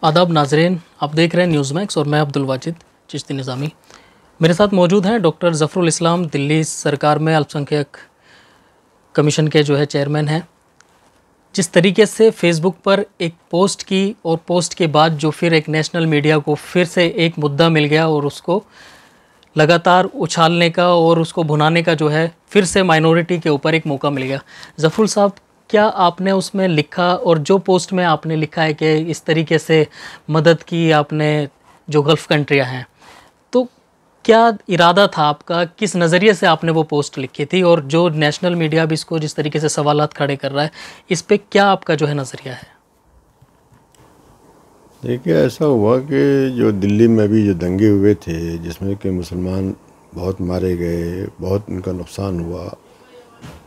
आदाब नाजरीन, आप देख रहे हैं न्यूज़ मैक्स और मैं अब्दुल वाजिद चिश्ती निज़ामी। मेरे साथ मौजूद हैं डॉक्टर ज़फ़रुल इस्लाम, दिल्ली सरकार में अल्पसंख्यक कमीशन के जो है चेयरमैन हैं। जिस तरीके से फ़ेसबुक पर एक पोस्ट की और पोस्ट के बाद जो फिर एक नेशनल मीडिया को फिर से एक मुद्दा मिल गया और उसको लगातार उछालने का और उसको भुनाने का जो है फिर से माइनॉरिटी के ऊपर एक मौका मिल गया। ज़फ़रुल साहब, क्या आपने उसमें लिखा और जो पोस्ट में आपने लिखा है कि इस तरीके से मदद की आपने जो गल्फ़ कंट्रियां हैं, तो क्या इरादा था आपका, किस नज़रिए से आपने वो पोस्ट लिखी थी और जो नेशनल मीडिया भी इसको जिस तरीके से सवालात खड़े कर रहा है, इस पे क्या आपका जो है नज़रिया है? देखिए, ऐसा हुआ कि जो दिल्ली में भी जो दंगे हुए थे जिसमें कि मुसलमान बहुत मारे गए, बहुत उनका नुकसान हुआ,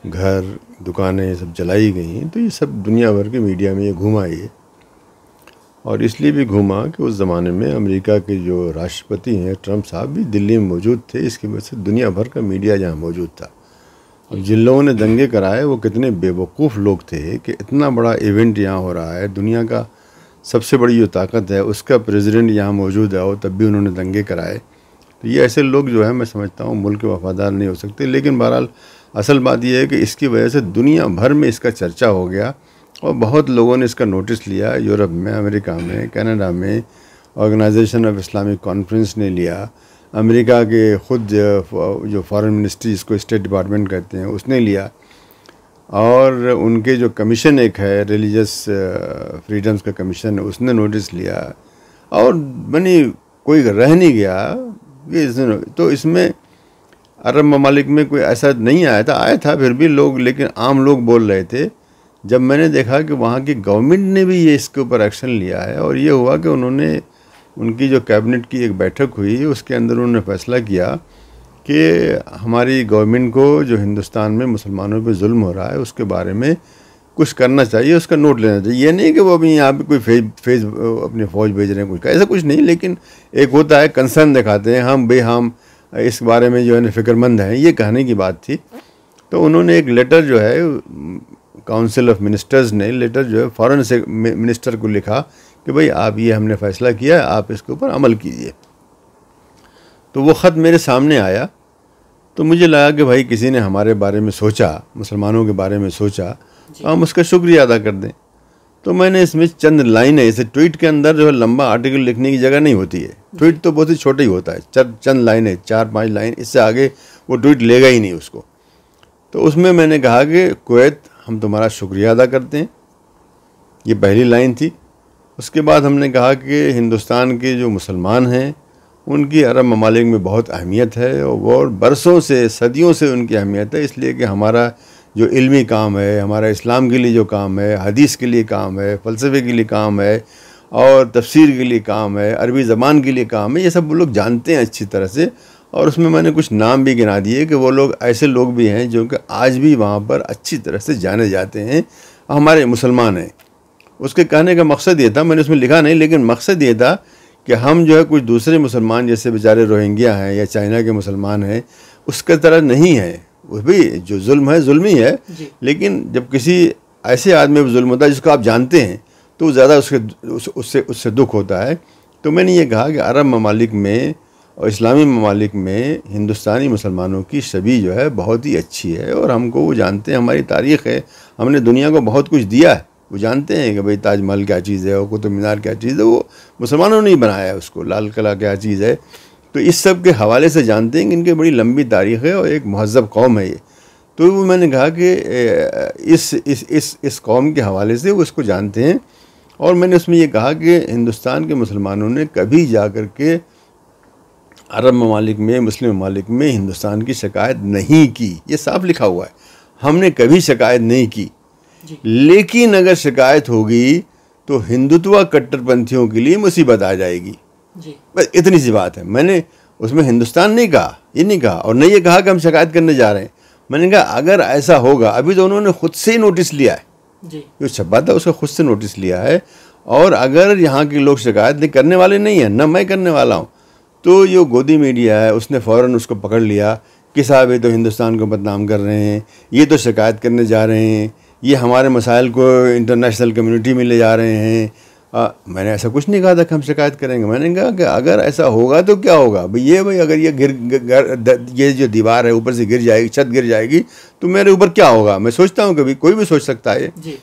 घर दुकानें सब जलाई गई, तो ये सब दुनिया भर के मीडिया में ये घूमा ये। और इसलिए भी घूमा कि उस ज़माने में अमेरिका के जो राष्ट्रपति हैं ट्रंप साहब भी दिल्ली में मौजूद थे। इसकी वजह से दुनिया भर का मीडिया यहाँ मौजूद था। अब जिन लोगों ने दंगे कराए वो कितने बेवकूफ़ लोग थे कि इतना बड़ा इवेंट यहाँ हो रहा है, दुनिया का सबसे बड़ी जो ताकत है उसका प्रेसिडेंट यहाँ मौजूद है और तब भी उन्होंने दंगे कराए। तो ये ऐसे लोग जो है, मैं समझता हूँ मुल्क के वफ़ादार नहीं हो सकते। लेकिन बहरहाल असल बात यह है कि इसकी वजह से दुनिया भर में इसका चर्चा हो गया और बहुत लोगों ने इसका नोटिस लिया। यूरोप में, अमेरिका में, कनाडा में ऑर्गेनाइजेशन ऑफ इस्लामिक कॉन्फ्रेंस ने लिया, अमेरिका के ख़ुद जो फॉरेन मिनिस्ट्री जिसको स्टेट डिपार्टमेंट कहते हैं उसने लिया, और उनके जो कमीशन एक है रिलीजियस फ्रीडम्स का कमीशन, उसने नोटिस लिया और बनी कोई रह नहीं गया। तो इसमें अरब ममालिक में कोई ऐसा नहीं आया था फिर भी लोग, लेकिन आम लोग बोल रहे थे। जब मैंने देखा कि वहाँ की गवर्नमेंट ने भी ये इसके ऊपर एक्शन लिया है और ये हुआ कि उन्होंने, उनकी जो कैबिनेट की एक बैठक हुई उसके अंदर उन्होंने फैसला किया कि हमारी गवर्नमेंट को जो हिंदुस्तान में मुसलमानों पे जुल्म हो रहा है उसके बारे में कुछ करना चाहिए, उसका नोट लेना चाहिए। ये नहीं कि वो अभी यहाँ पे कोई फेज अपनी फ़ौज भेज रहे हैं, कुछ ऐसा कुछ नहीं, लेकिन एक होता है कंसर्न दिखाते हैं, हम इस बारे में जो है फ़िक्रमंद हैं, ये कहने की बात थी। तो उन्होंने एक लेटर जो है, काउंसिल ऑफ मिनिस्टर्स ने लेटर जो है फॉरेन से मिनिस्टर को लिखा कि भाई आप ये हमने फ़ैसला किया है, आप इसके ऊपर अमल कीजिए। तो वो ख़त मेरे सामने आया तो मुझे लगा कि भाई किसी ने हमारे बारे में सोचा, मुसलमानों के बारे में सोचा, तो हम उसका शुक्रिया अदा कर दें। तो मैंने इसमें चंद लाइनें, इसे ट्वीट के अंदर जो है लंबा आर्टिकल लिखने की जगह नहीं होती है, ट्वीट तो बहुत ही छोटा ही होता है, चंद लाइनें, 4-5 लाइन, इससे आगे वो ट्वीट लेगा ही नहीं उसको। तो उसमें मैंने कहा कि कुवैत, हम तुम्हारा शुक्रिया अदा करते हैं, ये पहली लाइन थी। उसके बाद हमने कहा कि हिंदुस्तान के जो मुसलमान हैं उनकी अरब ममालिक में बहुत अहमियत है और वो बरसों से, सदियों से उनकी अहमियत है, इसलिए कि हमारा जो इल्मी काम है, हमारा इस्लाम के लिए जो काम है, हदीस के लिए काम है, फ़लसफ़े के लिए काम है और तफसीर के लिए काम है, अरबी ज़बान के लिए काम है, ये सब वो लोग जानते हैं अच्छी तरह से। और उसमें मैंने कुछ नाम भी गिना दिए कि वो लोग ऐसे लोग भी हैं जो कि आज भी वहाँ पर अच्छी तरह से जाने जाते हैं, हमारे मुसलमान हैं। उसके कहने का मकसद ये था, मैंने उसमें लिखा नहीं, लेकिन मकसद ये था कि हम जो है कुछ दूसरे मुसलमान जैसे बेचारे रोहिंग्या हैं या चाइना के मुसलमान हैं उसके तरह नहीं है। वो भी जो जुल्म है जुल्म ही है, लेकिन जब किसी ऐसे आदमी पर जुल्म होता है जिसको आप जानते हैं तो ज़्यादा उससे दुख होता है। तो मैंने ये कहा कि अरब ममालिक में और इस्लामी ममालिक में हिंदुस्तानी मुसलमानों की छवि जो है बहुत ही अच्छी है और हमको वो जानते हैं, हमारी तारीख़ है, हमने दुनिया को बहुत कुछ दिया है, वो जानते हैं कि भाई ताजमहल क्या चीज़ है और कुतुब मीनार क्या चीज़ है, वो मुसलमानों ने ही बनाया है उसको, लाल किला क्या चीज़ है। तो इस सब के हवाले से जानते हैं कि इनकी बड़ी लंबी तारीख़ है और एक महज़ब कौम है ये। तो वो मैंने कहा कि इस कौम के हवाले से वो इसको जानते हैं। और मैंने उसमें ये कहा कि हिंदुस्तान के मुसलमानों ने कभी जा कर के अरब ममालिक में, मुस्लिम ममालिक में हिंदुस्तान की शिकायत नहीं की, ये साफ लिखा हुआ है, हमने कभी शिकायत नहीं की। लेकिन अगर शिकायत होगी तो हिंदुत्व कट्टरपंथियों के लिए मुसीबत आ जाएगी जी। बस इतनी सी बात है। मैंने उसमें हिंदुस्तान नहीं कहा, ये नहीं कहा, और नहीं ये कहा कि हम शिकायत करने जा रहे हैं। मैंने कहा अगर ऐसा होगा, अभी तो उन्होंने खुद से ही नोटिस लिया है जी, जो छपा था उसका खुद से नोटिस लिया है, और अगर यहाँ के लोग शिकायत करने वाले नहीं हैं, न मैं करने वाला हूँ, तो जो गोदी मीडिया है उसने फ़ौरन उसको पकड़ लिया कि साहब ये तो हिंदुस्तान को बदनाम कर रहे हैं, ये तो शिकायत करने जा रहे हैं, ये हमारे मसाइल को इंटरनेशनल कम्युनिटी में ले जा रहे हैं, मैंने ऐसा कुछ नहीं कहा था कि हम शिकायत करेंगे। मैंने कहा कि अगर ऐसा होगा तो क्या होगा भाई, अगर ये ये जो दीवार है ऊपर से गिर जाएगी, छत गिर जाएगी, तो मेरे ऊपर क्या होगा। मैं सोचता हूँ कभी, कोई भी सोच सकता है ये।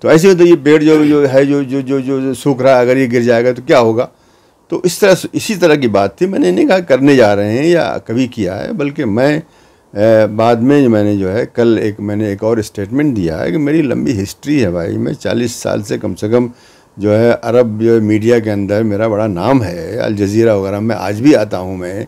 तो ऐसे ही तो ये पेड़ जो है जो सूख रहा है, अगर ये गिर जाएगा तो क्या होगा। तो इसी तरह की बात थी। मैंने नहीं कहा करने जा रहे हैं या कभी किया है, बल्कि मैं बाद में मैंने जो है कल मैंने एक और स्टेटमेंट दिया है कि मेरी लंबी हिस्ट्री है भाई। मैं 40 साल से कम जो है अरब जो मीडिया के अंदर मेरा बड़ा नाम है। अल जज़ीरा वगैरह में आज भी आता हूँ मैं,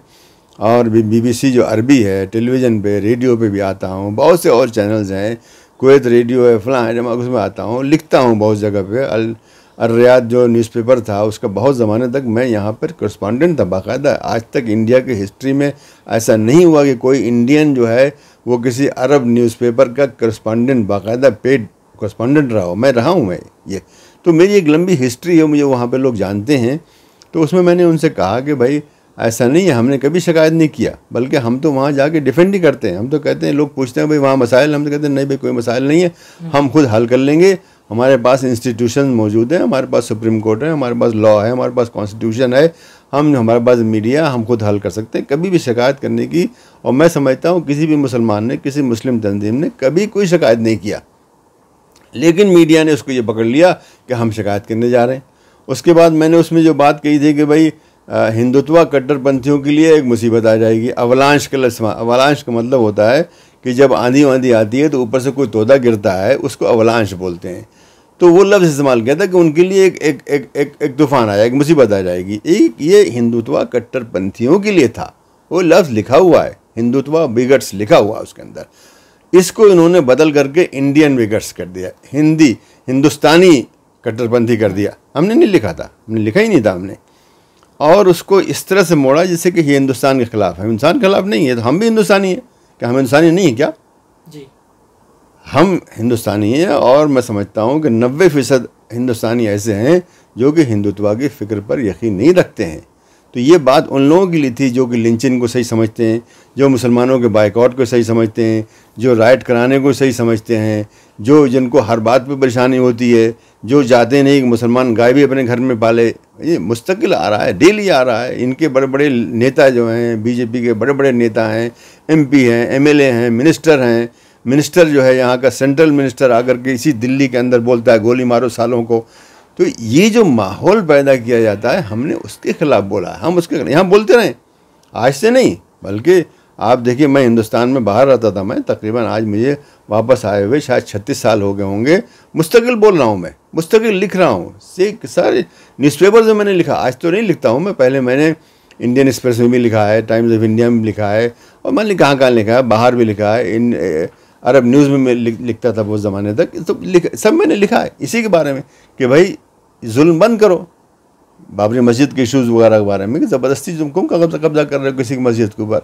और BBC जो अरबी है, टेलीविज़न पे, रेडियो पे भी आता हूँ। बहुत से और चैनल्स हैं, कुवैत रेडियो है, फलां है, उसमें आता हूँ, लिखता हूँ बहुत जगह पे। अल रियाद जो न्यूज़पेपर था उसका बहुत ज़माने तक मैं यहाँ पर करस्पॉन्डेंट था बाकायदा। आज तक इंडिया की हिस्ट्री में ऐसा नहीं हुआ कि कोई इंडियन जो है वो किसी अरब न्यूज़पेपर का करस्पॉन्डेंट, बाकायदा पेड करस्पॉन्डेंट रहा हो। मैं रहा हूँ मैं ये। तो मेरी एक लंबी हिस्ट्री है, मुझे वहाँ पे लोग जानते हैं। तो उसमें मैंने उनसे कहा कि भाई ऐसा नहीं है, हमने कभी शिकायत नहीं किया, बल्कि हम तो वहाँ जाके डिफेंड ही करते हैं। हम तो कहते हैं, लोग पूछते हैं भाई वहाँ मसाइल, हम तो कहते हैं नहीं भाई कोई मसाइल नहीं है, हम खुद हल कर लेंगे। हमारे पास इंस्टीट्यूशन मौजूद हैं, हमारे पास सुप्रीम कोर्ट है, हमारे पास लॉ है, हमारे पास कॉन्स्टिट्यूशन है, हमारे पास मीडिया, हम खुद हल कर सकते हैं। कभी भी शिकायत करने की, और मैं समझता हूँ किसी भी मुसलमान ने, किसी मुस्लिम तंजीम ने कभी कोई शिकायत नहीं किया। लेकिन मीडिया ने उसको ये पकड़ लिया कि हम शिकायत करने जा रहे हैं। उसके बाद मैंने उसमें जो बात कही थी कि भाई हिंदुत्व कट्टरपंथियों के लिए एक मुसीबत आ जाएगी। अवलांश का मतलब होता है कि जब आंधी वांधी आती है तो ऊपर से कोई तोदा गिरता है, उसको अवलांश बोलते हैं। तो वो लफ्ज़ इस्तेमाल किया था कि उनके लिए एक तूफ़ान आया, एक मुसीबत आ जाएगी। ये हिंदुत्व कट्टरपंथियों के लिए था, वो लफ्ज़ लिखा हुआ है, हिंदुत्व बिगट्स लिखा हुआ उसके अंदर। इसको इन्होंने बदल करके इंडियन बिगट्स कर दिया, हिंदुस्तानी कट्टरपंथी कर दिया। हमने नहीं लिखा था, हमने लिखा ही नहीं था हमने। और उसको इस तरह से मोड़ा जैसे कि ये हिंदुस्तान के ख़िलाफ़ है। हिंदुस्तान के ख़िलाफ़ नहीं है, तो हम भी हिंदुस्तानी हैं। क्या हम हिंदुस्तानी नहीं हैं क्या? जी, हम हिंदुस्तानी हैं। और मैं समझता हूँ कि 90% हिंदुस्तानी ऐसे हैं जो कि हिंदुत्व की फ़िक्र पर यकीन नहीं रखते हैं। तो ये बात उन लोगों के लिए थी जो कि लिंचिंग को सही समझते हैं, जो मुसलमानों के बाइकआउट को सही समझते हैं, जो राइट कराने को सही समझते हैं, जिनको हर बात पे परेशानी होती है, जो चाहते नहीं कि मुसलमान गाय भी अपने घर में पाले। ये मुस्तकिल आ रहा है, डेली आ रहा है। इनके बड़े बड़े नेता जो हैं, बीजेपी के बड़े बड़े नेता हैं, MP हैं, MLA हैं, मिनिस्टर हैं। मिनिस्टर जो है यहाँ का सेंट्रल मिनिस्टर आकर के इसी दिल्ली के अंदर बोलता है गोली मारो सालों को। तो ये जो माहौल पैदा किया जाता है, हमने उसके ख़िलाफ़ बोला। हम उसके यहाँ बोलते रहें, आज से नहीं, बल्कि आप देखिए, मैं हिंदुस्तान में बाहर रहता था। मैं तकरीबन आज मुझे वापस आए हुए शायद 36 साल हो गए होंगे। मुस्तकिल बोल रहा हूँ, मैं मुस्तकिल लिख रहा हूँ। सारे न्यूज़पेपर में मैंने लिखा, आज तो नहीं लिखता हूँ मैं। पहले मैंने इंडियन एक्सप्रेस में भी लिखा है, टाइम्स ऑफ इंडिया में भी लिखा है, और मैंने कहाँ लिखा है, बाहर भी लिखा है, इन अरब न्यूज़ में मैं लिखता था वो ज़माने तक। तो सब मैंने लिखा है इसी के बारे में कि भाई जुल्म बंद करो। बाबरी मस्जिद के इशूज़ वगैरह के बारे में कि ज़बरदस्ती तुम क्यों कब्जा कर रहे हो किसी की मस्जिद के ऊपर।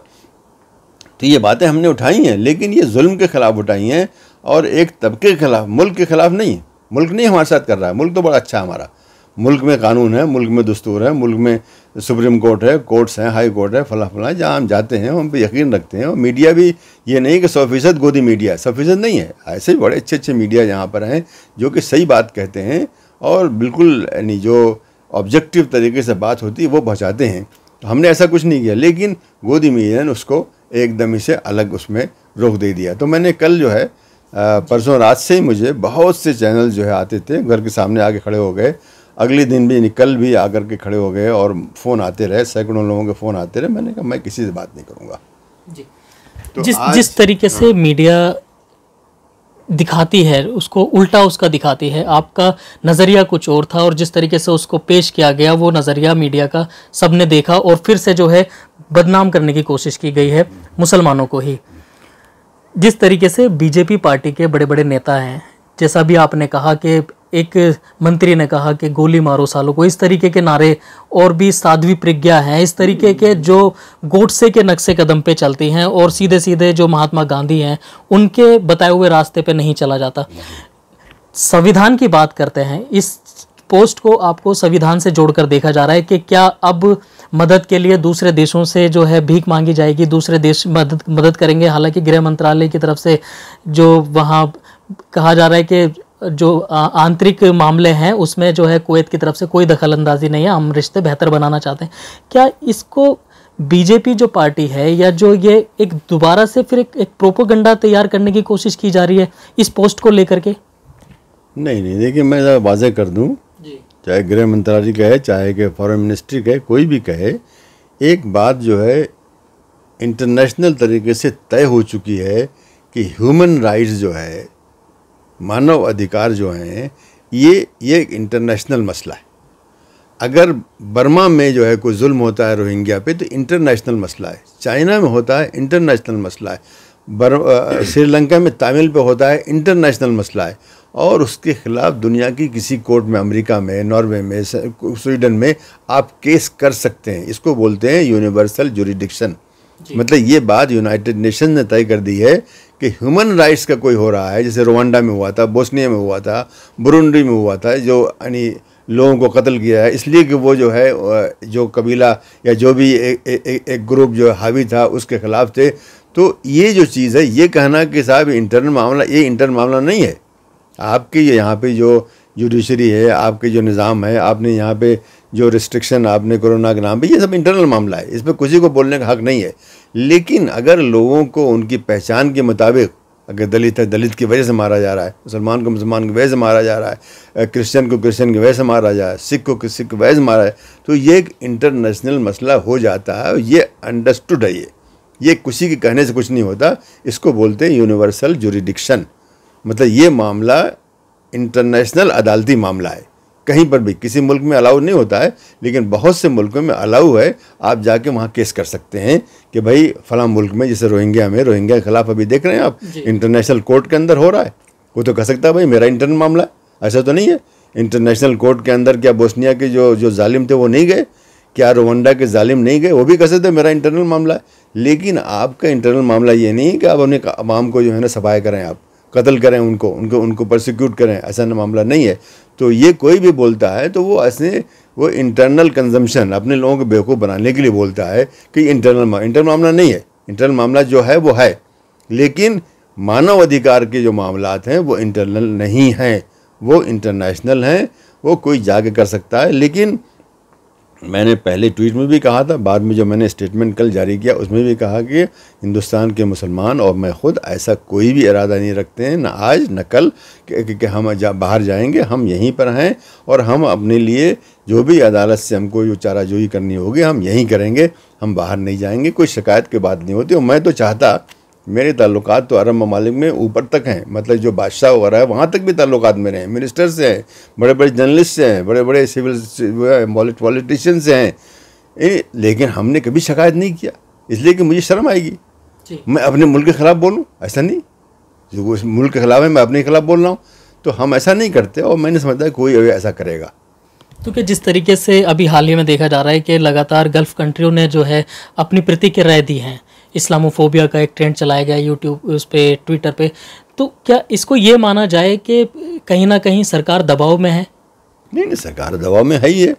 तो ये बातें हमने उठाई हैं, लेकिन ये जुल्म के ख़िलाफ़ उठाई हैं, और एक तबके के ख़िलाफ़, मुल्क के ख़िलाफ़ नहीं। मुल्क नहीं हमारे साथ कर रहा है, मुल्क तो बड़ा अच्छा है हमारा। मुल्क में कानून है, मुल्क में दस्तूर है, मुल्क में सुप्रीम कोर्ट है, कोर्ट्स हैं, हाई कोर्ट है, फला जहाँ हम जाते हैं हम पे यकीन रखते हैं। और मीडिया भी ये नहीं कि 100% गोदी मीडिया है, 100% नहीं है। ऐसे बड़े अच्छे अच्छे मीडिया यहाँ पर हैं जो कि सही बात कहते हैं, और बिल्कुल यानी जो ऑब्जेक्टिव तरीके से बात होती है वो पहुँचाते हैं। तो हमने ऐसा कुछ नहीं किया, लेकिन गोदी मीडिया ने उसको एकदम ही से अलग उसमें रोक दे दिया। तो मैंने कल जो है परसों रात से ही मुझे बहुत से चैनल जो है आते थे, घर के सामने आके खड़े हो गए। अगले दिन भी कल भी आकर के खड़े हो गए, और फ़ोन आते रहे, सैकड़ों लोगों के फ़ोन आते रहे। मैंने कहा मैं किसी से बात नहीं करूँगा जी। तो जिस तरीके से मीडिया दिखाती है उसको उल्टा उसका दिखाती है। आपका नज़रिया कुछ और था, और जिस तरीके से उसको पेश किया गया वो नज़रिया मीडिया का सबने देखा, और फिर से जो है बदनाम करने की कोशिश की गई है मुसलमानों को ही। जिस तरीके से बीजेपी पार्टी के बड़े बड़े नेता हैं, जैसा भी आपने कहा कि एक मंत्री ने कहा कि गोली मारो सालों को, इस तरीके के नारे, और भी साध्वी प्रज्ञा हैं, इस तरीके के जो गोडसे के नक्शे कदम पे चलती हैं, और सीधे सीधे जो महात्मा गांधी हैं उनके बताए हुए रास्ते पे नहीं चला जाता। संविधान की बात करते हैं, इस पोस्ट को आपको संविधान से जोड़कर देखा जा रहा है कि क्या अब मदद के लिए दूसरे देशों से जो है भीख मांगी जाएगी, दूसरे देश मदद करेंगे। हालांकि गृह मंत्रालय की तरफ से जो वहाँ कहा जा रहा है कि जो आंतरिक मामले हैं उसमें जो है कुवैत की तरफ से कोई दखल अंदाजी नहीं है, हम रिश्ते बेहतर बनाना चाहते हैं। क्या इसको बीजेपी जो पार्टी है या जो ये एक दोबारा से फिर एक प्रोपोगंडा तैयार करने की कोशिश की जा रही है इस पोस्ट को लेकर के? नहीं नहीं, देखिए मैं ज़रा वाज़ेह कर दूं, चाहे गृह मंत्रालय कहे चाहे कि फॉरेन मिनिस्ट्री कहे, कोई भी कहे, एक बात जो है इंटरनेशनल तरीके से तय हो चुकी है कि ह्यूमन राइट्स जो है, मानव अधिकार जो हैं, ये एक इंटरनेशनल मसला है। अगर बर्मा में जो है कोई जुल्म होता है रोहिंग्या पे तो इंटरनेशनल मसला है, चाइना में होता है इंटरनेशनल मसला है, श्रीलंका में तमिल पे होता है इंटरनेशनल मसला है, और उसके खिलाफ दुनिया की किसी कोर्ट में, अमेरिका में, नॉर्वे में, स्वीडन में आप केस कर सकते हैं। इसको बोलते हैं यूनिवर्सल जुरिडिक्शन। मतलब ये बात यूनाइटेड नेशन ने तय कर दी है कि ह्यूमन राइट्स का कोई हो रहा है, जैसे रुवांडा में हुआ था, बोस्निया में हुआ था, बुरुंडी में हुआ था, जो यानी लोगों को कत्ल किया है इसलिए कि वो जो है जो कबीला या जो भी एक ग्रुप जो हावी था उसके खिलाफ थे। तो ये जो चीज़ है, ये कहना कि साहब इंटरनल मामला, ये इंटरनल मामला नहीं है। आपके यहाँ पे जो जुडिशरी है, आपके जो निज़ाम है, आपने यहाँ पे जो रिस्ट्रिक्शन आपने कोरोना के नाम पे, ये सब इंटरनल मामला है, इसमें किसी को बोलने का हक नहीं है। लेकिन अगर लोगों को उनकी पहचान के मुताबिक, अगर दलित है दलित की वजह से मारा जा रहा है, मुसलमान को मुसलमान की वजह से मारा जा रहा है, क्रिश्चियन को क्रिश्चियन की वजह से मारा जा रहा है, सिख को सिख की वजह से मारा है, तो ये एक इंटरनेशनल मसला हो जाता है। ये अंडरस्टूड है, ये किसी के कहने से कुछ नहीं होता। इसको बोलते हैं यूनिवर्सल जुरिडिक्शन। मतलब ये मामला इंटरनेशनल अदालती मामला है। कहीं पर भी किसी मुल्क में अलाउ नहीं होता है, लेकिन बहुत से मुल्कों में अलाउ है। आप जाके वहाँ केस कर सकते हैं कि भाई फलां मुल्क में, जैसे रोहिंग्या में, रोहिंग्या के खिलाफ अभी देख रहे हैं आप इंटरनेशनल कोर्ट के अंदर हो रहा है। वो तो कह सकता है भाई मेरा इंटरनल मामला है, ऐसा तो नहीं है। इंटरनेशनल कोर्ट के अंदर क्या बोस्निया के जो जालिम थे वो नहीं गए? क्या रुवांडा के जालिम नहीं गए? वो भी कह सकते मेरा इंटरनल मामला है। लेकिन आपका इंटरनल मामला ये नहीं है कि आप अपने अवाम को जो है ना सफाया करें, आप कत्ल करें, उनको प्रोसिक्यूट करें, ऐसा मामला नहीं है। तो ये कोई भी बोलता है तो वो ऐसे वो इंटरनल कंजम्पशन, अपने लोगों को बेवकूफ़ बनाने के लिए बोलता है कि इंटरनल मामला नहीं है। इंटरनल मामला जो है वो है, लेकिन मानव अधिकार के जो मामलात हैं वो इंटरनल नहीं हैं, वो इंटरनेशनल हैं। वो कोई जाके कर सकता है। लेकिन मैंने पहले ट्वीट में भी कहा था, बाद में जो मैंने स्टेटमेंट कल जारी किया उसमें भी कहा कि हिंदुस्तान के मुसलमान और मैं खुद ऐसा कोई भी इरादा नहीं रखते हैं, ना आज न कल, कि हम बाहर जाएंगे। हम यहीं पर हैं और हम अपने लिए जो भी अदालत से हमको जो चाराजोई करनी होगी हम यहीं करेंगे, हम बाहर नहीं जाएंगे। कोई शिकायत की बात नहीं होती। और मैं तो चाहता, मेरे ताल्लुकात तो अरब ममालिक में ऊपर तक हैं, मतलब जो बादशाह वगैरह है वहाँ तक भी ताल्लुकात मेरे हैं, मिनिस्टर से हैं, बड़े बड़े जर्नलिस्ट से हैं, बड़े बड़े सिविल पॉलिटिशियन से हैं। लेकिन हमने कभी शिकायत नहीं किया, इसलिए कि मुझे शर्म आएगी मैं अपने मुल्क के ख़िलाफ़ बोलूँ। ऐसा नहीं, जो उस मुल्क के ख़िलाफ़ है मैं अपने खिलाफ़ बोल रहा हूँ, तो हम ऐसा नहीं करते। और मैंने समझा है कोई ऐसा करेगा। क्योंकि जिस तरीके से अभी हाल ही में देखा जा रहा है कि लगातार गल्फ़ कंट्रियों ने जो है अपनी प्रतिक्रियाएं दी हैं, इस्लामोफोबिया का एक ट्रेंड चलाया गया यूट्यूब, उस पर, ट्विटर पे, तो क्या इसको ये माना जाए कि कहीं ना कहीं सरकार दबाव में है? नहीं, सरकार दबाव में है ही है।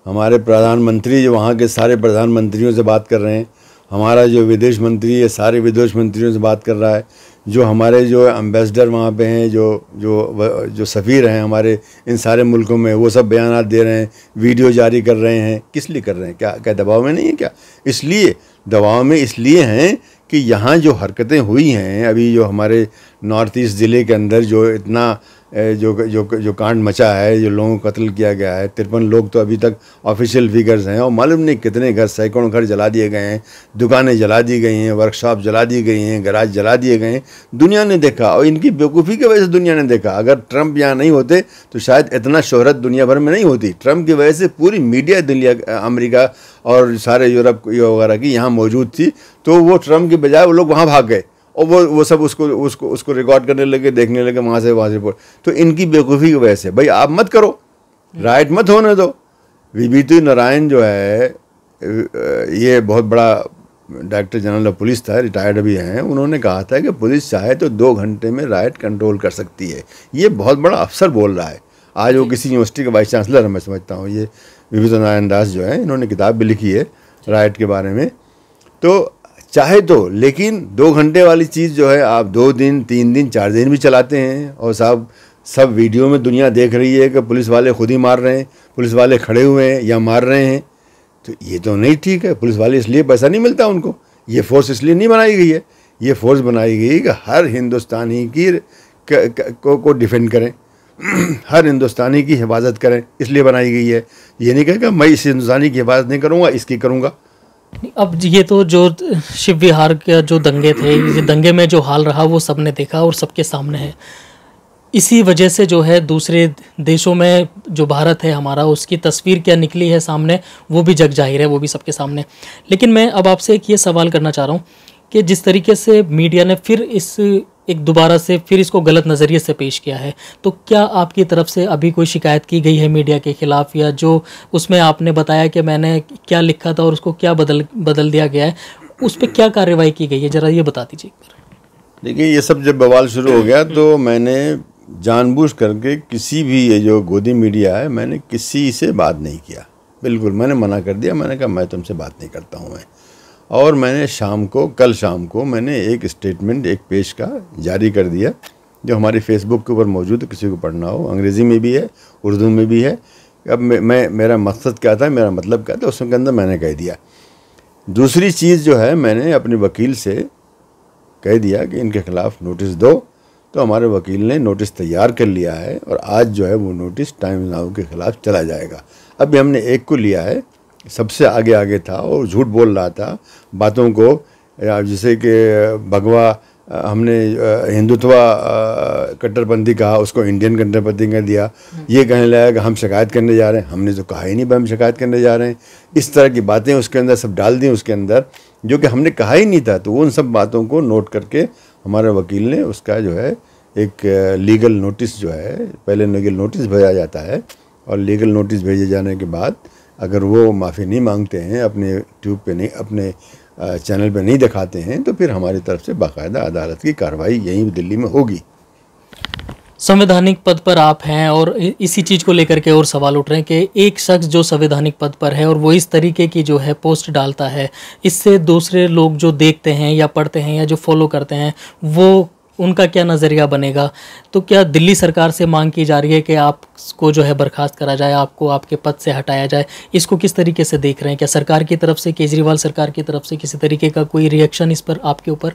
हमारे प्रधानमंत्री जो वहाँ के सारे प्रधानमंत्रियों से बात कर रहे हैं, हमारा जो विदेश मंत्री है सारे विदेश मंत्रियों से बात कर रहा है, जो हमारे जो एम्बेसडर वहाँ पे हैं, जो सफ़ीर हैं हमारे इन सारे मुल्कों में, वो सब बयानात दे रहे हैं, वीडियो जारी कर रहे हैं। किस लिए कर रहे हैं? क्या दबाव में नहीं है क्या? इसलिए दबाव में इसलिए हैं कि यहाँ जो हरकतें हुई हैं अभी, जो हमारे नॉर्थ ईस्ट ज़िले के अंदर जो इतना जो कांड मचा है, जो लोगों को कत्ल किया गया है, 53 लोग तो अभी तक ऑफिशियल फिगर्स हैं, और मालूम नहीं कितने घर, सैकड़ों घर जला दिए गए हैं, दुकानें जला दी गई हैं, वर्कशॉप जला दी गई हैं, गैराज जला दिए गए हैं। दुनिया ने देखा, और इनकी बेवकूफ़ी की वजह से दुनिया ने देखा। अगर ट्रंप यहाँ नहीं होते तो शायद इतना शोहरत दुनिया भर में नहीं होती। ट्रंप की वजह से पूरी मीडिया दुनिया, अमेरिका और सारे यूरोप वगैरह की यहाँ मौजूद थी, तो वो ट्रंप के बजाय वो लोग वहाँ भाग गए और वो सब उसको रिकॉर्ड करने लगे, देखने लगे वहाँ से। तो इनकी बेवकूफ़ी की वजह से भाई आप मत करो, राइट मत होने दो। विभूति नारायण जो है, ये बहुत बड़ा डायरेक्टर जनरल ऑफ पुलिस था, रिटायर्ड भी हैं, उन्होंने कहा था कि पुलिस चाहे तो 2 घंटे में राइट कंट्रोल कर सकती है। ये बहुत बड़ा अफसर बोल रहा है। आज वो किसी यूनिवर्सिटी के वाइस चांसलर है, मैं समझता हूँ, ये विभूति नारायण दास जो है, इन्होंने किताब भी लिखी है राइट के बारे में। तो चाहे तो, लेकिन 2 घंटे वाली चीज़ जो है आप 2 दिन, 3 दिन, 4 दिन भी चलाते हैं, और साहब सब वीडियो में दुनिया देख रही है कि पुलिस वाले खुद ही मार रहे हैं, पुलिस वाले खड़े हुए हैं या मार रहे हैं, तो ये तो नहीं ठीक है। पुलिस वाले इसलिए पैसा नहीं मिलता उनको, ये फोर्स इसलिए नहीं बनाई गई है। ये फोर्स बनाई गई कि हर हिंदुस्तानी की को डिफेंड करें, हर हिंदुस्तानी की हिफाजत करें, इसलिए बनाई गई है। ये नहीं कहेगा मैं इस हिंदुस्तानी की हिफाजत नहीं करूँगा, इसकी करूँगा। अब ये तो जो शिव विहार के जो दंगे थे, ये दंगे में जो हाल रहा वो सबने देखा और सबके सामने है। इसी वजह से जो है दूसरे देशों में जो भारत है हमारा, उसकी तस्वीर क्या निकली है सामने, वो भी जग जाहिर है, वो भी सबके सामने। लेकिन मैं अब आपसे एक ये सवाल करना चाह रहा हूँ कि जिस तरीके से मीडिया ने फिर एक दोबारा से फिर इसको गलत नज़रिए से पेश किया है, तो क्या आपकी तरफ से अभी कोई शिकायत की गई है मीडिया के ख़िलाफ़, या जो उसमें आपने बताया कि मैंने क्या लिखा था और उसको क्या बदल दिया गया है, उस पर क्या कार्रवाई की गई है, ज़रा ये बता दीजिए। देखिए, ये सब जब बवाल शुरू हो गया तो मैंने जानबूझ करके किसी भी ये जो गोदी मीडिया है, मैंने किसी से बात नहीं किया। बिल्कुल मैंने मना कर दिया। मैंने कहा मैं तुमसे बात नहीं करता हूँ मैं। और मैंने कल शाम को मैंने एक स्टेटमेंट एक पेज का जारी कर दिया, जो हमारी फेसबुक के ऊपर मौजूद है, किसी को पढ़ना हो, अंग्रेज़ी में भी है, उर्दू में भी है। अब मेरा मकसद क्या था, मेरा मतलब क्या था, उसके अंदर मैंने कह दिया। दूसरी चीज़ जो है, मैंने अपने वकील से कह दिया कि इनके ख़िलाफ़ नोटिस दो, तो हमारे वकील ने नोटिस तैयार कर लिया है और आज जो है वो नोटिस टाइम्स नाउ के ख़िलाफ़ चला जाएगा। अभी हमने एक को लिया है, सबसे आगे था और झूठ बोल रहा था बातों को, जैसे कि भगवा हमने हिंदुत्व कट्टरपंथी कहा, उसको इंडियन कट्टरपंथी कर दिया। ये कहने लगा कि हम शिकायत करने जा रहे हैं, हमने तो कहा ही नहीं भाई हम शिकायत करने जा रहे हैं। इस तरह की बातें उसके अंदर सब डाल दी उसके अंदर, जो कि हमने कहा ही नहीं था। तो उन सब बातों को नोट करके हमारे वकील ने उसका जो है एक लीगल नोटिस जो है, पहले लीगल नोटिस भेजा जाता है और लीगल नोटिस भेजे जाने के बाद अगर वो माफ़ी नहीं मांगते हैं, अपने ट्यूब पे नहीं, अपने चैनल पे नहीं दिखाते हैं, तो फिर हमारी तरफ से बाकायदा अदालत की कार्रवाई यहीं दिल्ली में होगी। संवैधानिक पद पर आप हैं और इसी चीज़ को लेकर के और सवाल उठ रहे हैं कि एक शख्स जो संवैधानिक पद पर है और वो इस तरीके की जो है पोस्ट डालता है, इससे दूसरे लोग जो देखते हैं या पढ़ते हैं या जो फॉलो करते हैं, वो उनका क्या नज़रिया बनेगा। तो क्या दिल्ली सरकार से मांग की जा रही है कि आपको जो है बर्खास्त करा जाए, आपको आपके पद से हटाया जाए? इसको किस तरीके से देख रहे हैं? क्या सरकार की तरफ से, केजरीवाल सरकार की तरफ से किसी तरीके का कोई रिएक्शन इस पर आपके ऊपर?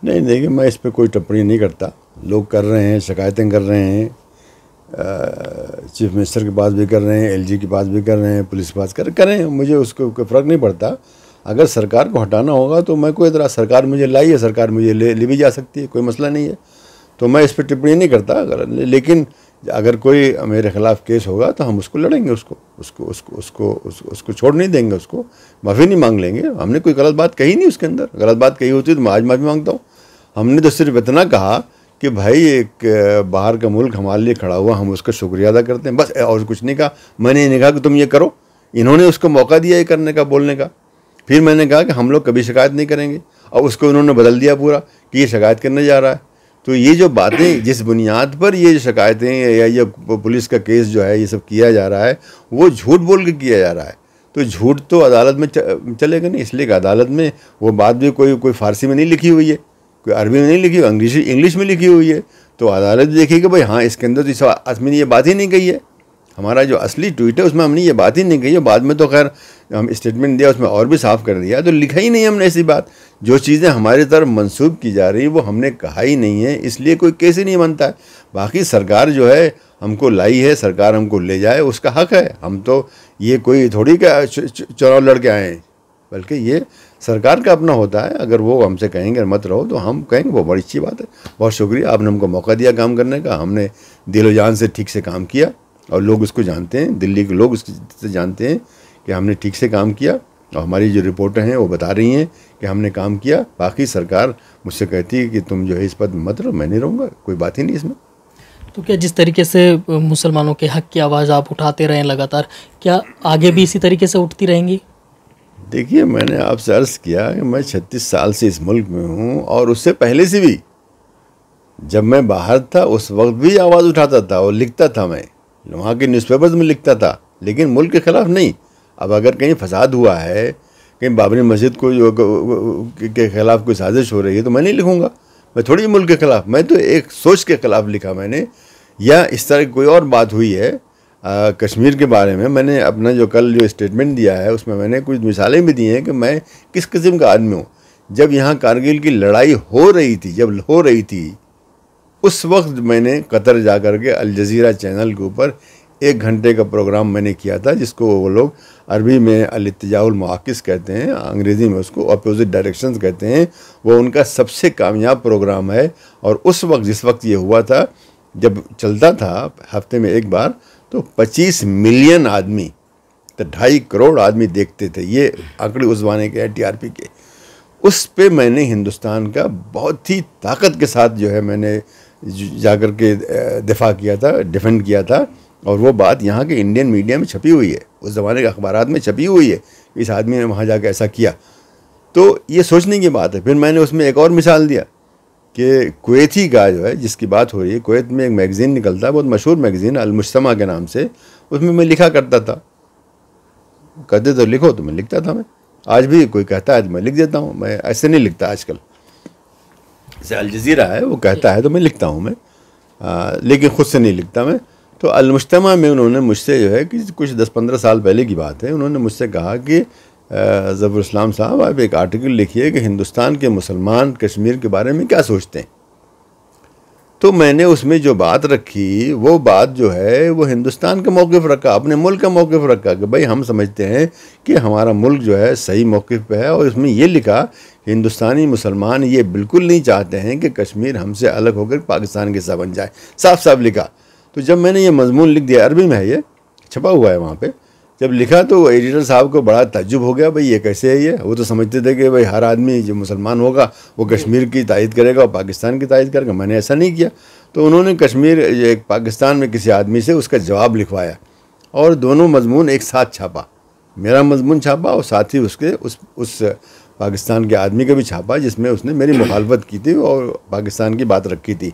नहीं, देखिए मैं इस पर कोई टिप्पणी नहीं करता। लोग कर रहे हैं, शिकायतें कर रहे हैं, चीफ मिनिस्टर के पास भी कर रहे हैं, एलजी के पास भी कर रहे हैं, पुलिस के पास करें, मुझे उसको कोई फ़र्क नहीं पड़ता। अगर सरकार को हटाना होगा तो मैं कोई तरह, सरकार मुझे लाई है, सरकार मुझे ले भी जा सकती है, कोई मसला नहीं है। तो मैं इस पर टिप्पणी नहीं करता। लेकिन अगर कोई मेरे ख़िलाफ़ केस होगा तो हम उसको लड़ेंगे, उसको छोड़ नहीं देंगे, उसको माफ़ी नहीं मांग लेंगे। हमने कोई गलत बात कही नहीं उसके अंदर। गलत बात कही होती तो मैं आज माफ़ी मांगता हूँ। हमने तो सिर्फ इतना कहा कि भाई एक बाहर का मुल्क हमारे लिए खड़ा हुआ, हम उसका शुक्रिया अदा करते हैं, बस, और कुछ नहीं कहा। मैंने ये नहीं कहा कि तुम ये करो, इन्होंने उसको मौका दिया ये करने का, बोलने का। फिर मैंने कहा कि हम लोग कभी शिकायत नहीं करेंगे, और उसको उन्होंने बदल दिया पूरा कि ये शिकायत करने जा रहा है। तो ये जो बातें, जिस बुनियाद पर ये शिकायतें या ये पुलिस का केस जो है ये सब किया जा रहा है, वो झूठ बोल के किया जा रहा है। तो झूठ तो अदालत में चलेगा नहीं, इसलिए कि अदालत में वो बात भी कोई फ़ारसी में नहीं लिखी हुई है, कोई अरबी में नहीं लिखी हुई, इंग्लिश में लिखी हुई है। तो अदालत देखेगी भाई हाँ, इसके अंदर तो असली ये बात ही नहीं कही है। हमारा जो असली ट्वीट है उसमें हमने ये बात ही नहीं कही है। बाद में तो खैर हम स्टेटमेंट दिया, उसमें और भी साफ कर दिया, तो लिखा ही नहीं हमने ऐसी बात। जो चीज़ें हमारी तरफ मंसूब की जा रही वो हमने कहा ही नहीं है, इसलिए कोई केस ही नहीं बनता है। बाकी सरकार जो है हमको लाई है, सरकार हमको ले जाए, उसका हक़ है। हम तो ये कोई थोड़ी का चुनाव लड़ के आए हैं, बल्कि ये सरकार का अपना होता है। अगर वो हमसे कहेंगे मत रहो तो हम कहेंगे वो बड़ी अच्छी बात है, बहुत शुक्रिया, आपने हमको मौका दिया काम करने का, हमने दिलो जान से ठीक से काम किया। और लोग उसको जानते हैं, दिल्ली के लोग उसको जानते हैं कि हमने ठीक से काम किया, और हमारी जो रिपोर्टें हैं वो बता रही हैं कि हमने काम किया। बाकी सरकार मुझसे कहती है कि तुम जो है इस पद मत रहो, मैं नहीं रहूँगा, कोई बात ही नहीं इसमें। तो क्या जिस तरीके से मुसलमानों के हक़ की आवाज़ आप उठाते रहें लगातार, क्या आगे भी इसी तरीके से उठती रहेंगी? देखिए, मैंने आपसे अर्ज़ किया कि मैं 36 साल से इस मुल्क में हूँ, और उससे पहले से भी जब मैं बाहर था उस वक्त भी आवाज़ उठाता था और लिखता था। मैं वहाँ के न्यूज़पेपर्स में लिखता था, लेकिन मुल्क के ख़िलाफ़ नहीं। अब अगर कहीं फसाद हुआ है, कहीं बाबरी मस्जिद को के ख़िलाफ़ कोई साजिश हो रही है, तो मैं नहीं लिखूँगा। मैं थोड़ी मुल्क के ख़िलाफ़, मैं तो एक सोच के ख़िलाफ़ लिखा मैंने। या इस तरह की कोई और बात हुई है कश्मीर के बारे में। मैंने अपना जो कल जो स्टेटमेंट दिया है उसमें मैंने कुछ मिसालें भी दी हैं कि मैं किस किस्म का आदमी हूँ। जब यहाँ कारगिल की लड़ाई हो रही थी उस वक्त मैंने कतर जा कर के अल जज़ीरा चैनल के ऊपर 1 घंटे का प्रोग्राम मैंने किया था, जिसको वो लोग अरबी में अल-इत्तिजाउल मुआकिस कहते हैं, अंग्रेज़ी में उसको अपोजिट डायरेक्शंस कहते हैं। वो उनका सबसे कामयाब प्रोग्राम है। और उस वक्त जिस वक्त ये हुआ था, जब चलता था हफ्ते में एक बार, तो 25 मिलियन आदमी, तो 2.5 करोड़ आदमी देखते थे। ये आंकड़े उस ज़माने के हैं TRP के। उस पे मैंने हिंदुस्तान का बहुत ही ताकत के साथ जो है मैंने जाकर के दिफा किया था, डिफेंड किया था। और वो बात यहाँ के इंडियन मीडिया में छपी हुई है, उस ज़माने के अखबारात में छपी हुई है, इस आदमी ने वहाँ जाकर ऐसा किया। तो ये सोचने की बात है। फिर मैंने उसमें एक और मिसाल दिया कि कुवैती का जो है, जिसकी बात हो रही है, कुवैत में एक मैगज़ीन निकलता है, बहुत मशहूर मैगज़ीन अल-मुज्तमा के नाम से, उसमें मैं लिखा करता था। कहते तो लिखो, तो मैं लिखता था। मैं आज भी कोई कहता है तो मैं लिख देता हूँ। मैं ऐसे नहीं लिखता आजकल, जैसे अल जज़ीरा है वो कहता है तो मैं लिखता हूँ मैं, लेकिन ख़ुद से नहीं लिखता मैं। तो अल-मुज्तमा में उन्होंने मुझसे जो है कि कुछ 10-15 साल पहले की बात है, उन्होंने मुझसे कहा कि ज़फ़रुल इस्लाम साहब, आप एक आर्टिकल लिखिए कि हिंदुस्तान के मुसलमान कश्मीर के बारे में क्या सोचते हैं। तो मैंने उसमें जो बात रखी, वो बात जो है वो हिंदुस्तान का मौक़िफ़ रखा, अपने मुल्क का मौक़िफ़ रखा कि भाई हम समझते हैं कि हमारा मुल्क जो है सही मौक़िफ़ पे है। और इसमें ये लिखा, हिंदुस्तानी मुसलमान ये बिल्कुल नहीं चाहते हैं कि कश्मीर हमसे अलग होकर पाकिस्तान के हिस्सा बन जाए, साफ साफ लिखा। तो जब मैंने ये मजमून लिख दिया, अरबी में है, ये छपा हुआ है वहाँ पे, जब लिखा तो एडिटर साहब को बड़ा ताज्जुब हो गया, भाई ये कैसे है ये। वो तो समझते थे कि भाई हर आदमी जो मुसलमान होगा वो कश्मीर की तायद करेगा और पाकिस्तान की तायद करेगा। मैंने ऐसा नहीं किया। तो उन्होंने कश्मीर एक पाकिस्तान में किसी आदमी से उसका जवाब लिखवाया और दोनों मजमून एक साथ छापा। मेरा मजमून छापा और साथ ही उसके उस पाकिस्तान के आदमी का भी छापा, जिसमें उसने मेरी मुखालफत की थी और पाकिस्तान की बात रखी थी।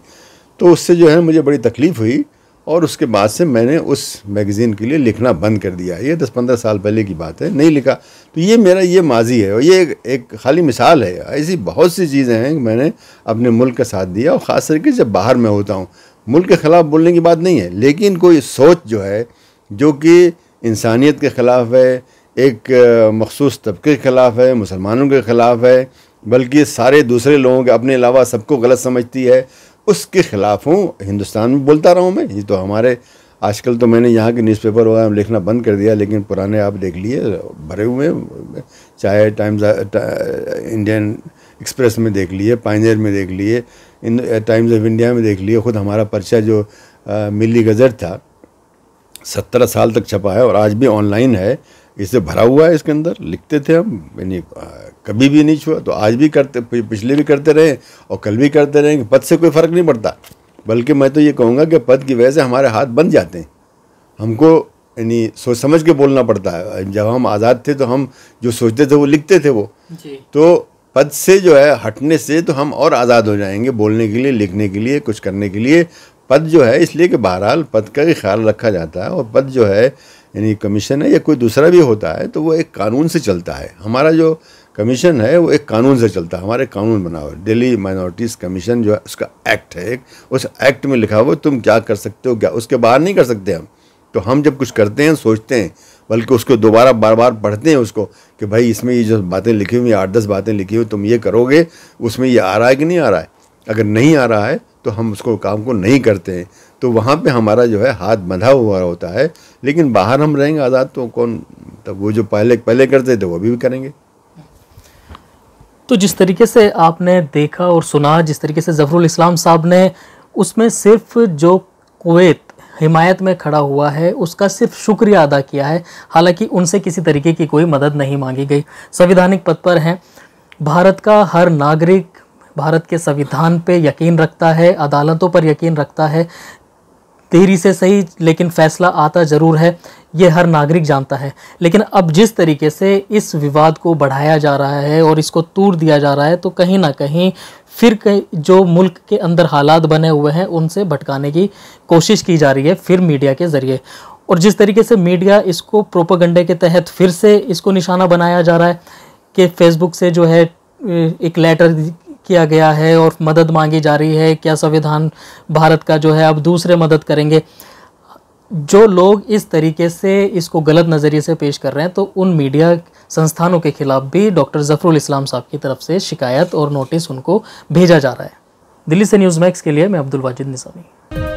तो उससे जो है मुझे बड़ी तकलीफ़ हुई और उसके बाद से मैंने उस मैगज़ीन के लिए लिखना बंद कर दिया। ये 10-15 साल पहले की बात है, नहीं लिखा। तो ये मेरा ये माजी है और ये एक खाली मिसाल है। ऐसी बहुत सी चीज़ें हैं कि मैंने अपने मुल्क का साथ दिया, और ख़ास करके जब बाहर में होता हूँ। मुल्क के ख़िलाफ़ बोलने की बात नहीं है, लेकिन कोई सोच जो है जो कि इंसानियत के ख़िलाफ़ है, एक मखसूस तबके के ख़िलाफ़ है, मुसलमानों के ख़िलाफ़ है, बल्कि सारे दूसरे लोगों के अपने अलावा सबको गलत समझती है, उसके ख़िलाफ़ हूँ। हिंदुस्तान में बोलता रहा हूँ मैं। ये तो हमारे आजकल तो मैंने यहाँ के न्यूज़पेपर वगैरह लिखना बंद कर दिया, लेकिन पुराने आप देख लिए भरे हुए, चाहे टाइम्स इंडियन एक्सप्रेस में देख लिए, पायनियर में देख लिए, टाइम्स ऑफ इंडिया में देख लिए। ख़ुद हमारा पर्चा जो मिली गज़ट था 17 साल तक छपा है और आज भी ऑनलाइन है, इसे भरा हुआ है। इसके अंदर लिखते थे हम, यानी कभी भी नहीं छुआ। तो आज भी करते, पिछले भी करते रहे और कल भी करते रहेंगे। पद से कोई फ़र्क नहीं पड़ता, बल्कि मैं तो ये कहूँगा कि पद की वजह से हमारे हाथ बंद जाते हैं। हमको यानी सोच समझ के बोलना पड़ता है। जब हम आज़ाद थे तो हम जो सोचते थे वो लिखते थे वो जी। तो पद से जो है हटने से तो हम और आज़ाद हो जाएंगे बोलने के लिए, लिखने के लिए, कुछ करने के लिए। पद जो है इसलिए कि बहरहाल पद का ही ख्याल रखा जाता है, और पद जो है यानी कमीशन है या कोई दूसरा भी होता है तो वो एक कानून से चलता है। हमारा जो कमीशन है वो एक कानून से चलता है, हमारे कानून बना हुआ। दिल्ली माइनॉरिटीज़ कमीशन जो है उसका एक्ट है, उस एक्ट में लिखा हुआ तुम क्या कर सकते हो, क्या उसके बाहर नहीं कर सकते हम। तो हम जब कुछ करते हैं सोचते हैं, बल्कि उसको दोबारा बार बार पढ़ते हैं उसको कि भाई इसमें ये जो बातें लिखी हुई 8-10 बातें लिखी हुई, तुम ये करोगे, उसमें ये आ रहा है कि नहीं आ रहा है। अगर नहीं आ रहा है तो हम उसको काम को नहीं करते हैं। तो वहाँ पे हमारा जो है हाथ बंधा हुआ होता है। लेकिन बाहर हम रहेंगे आज़ाद तो कौन, तब वो जो पहले करते थे वो भी करेंगे। तो जिस तरीके से आपने देखा और सुना, जिस तरीके से ज़फ़रुल इस्लाम साहब ने उसमें सिर्फ जो कुवैत हिमायत में खड़ा हुआ है उसका सिर्फ शुक्रिया अदा किया है, हालांकि उनसे किसी तरीके की कोई मदद नहीं मांगी गई। संवैधानिक पद पर हैं। भारत का हर नागरिक भारत के संविधान पे यकीन रखता है, अदालतों पर यकीन रखता है। देरी से सही लेकिन फैसला आता ज़रूर है, ये हर नागरिक जानता है। लेकिन अब जिस तरीके से इस विवाद को बढ़ाया जा रहा है और इसको तूर दिया जा रहा है, तो कहीं ना कहीं फिर जो मुल्क के अंदर हालात बने हुए हैं उनसे भटकाने की कोशिश की जा रही है, फिर मीडिया के ज़रिए। और जिस तरीके से मीडिया इसको प्रोपेगेंडे के तहत फिर से इसको निशाना बनाया जा रहा है कि फेसबुक से जो है एक लेटर किया गया है और मदद मांगी जा रही है, क्या संविधान भारत का जो है अब दूसरे मदद करेंगे। जो लोग इस तरीके से इसको गलत नज़रिए से पेश कर रहे हैं, तो उन मीडिया संस्थानों के खिलाफ भी डॉक्टर ज़फ़रुल इस्लाम साहब की तरफ से शिकायत और नोटिस उनको भेजा जा रहा है। दिल्ली से न्यूज़ मैक्स के लिए मैं अब्दुल वाजिद निज़ामी।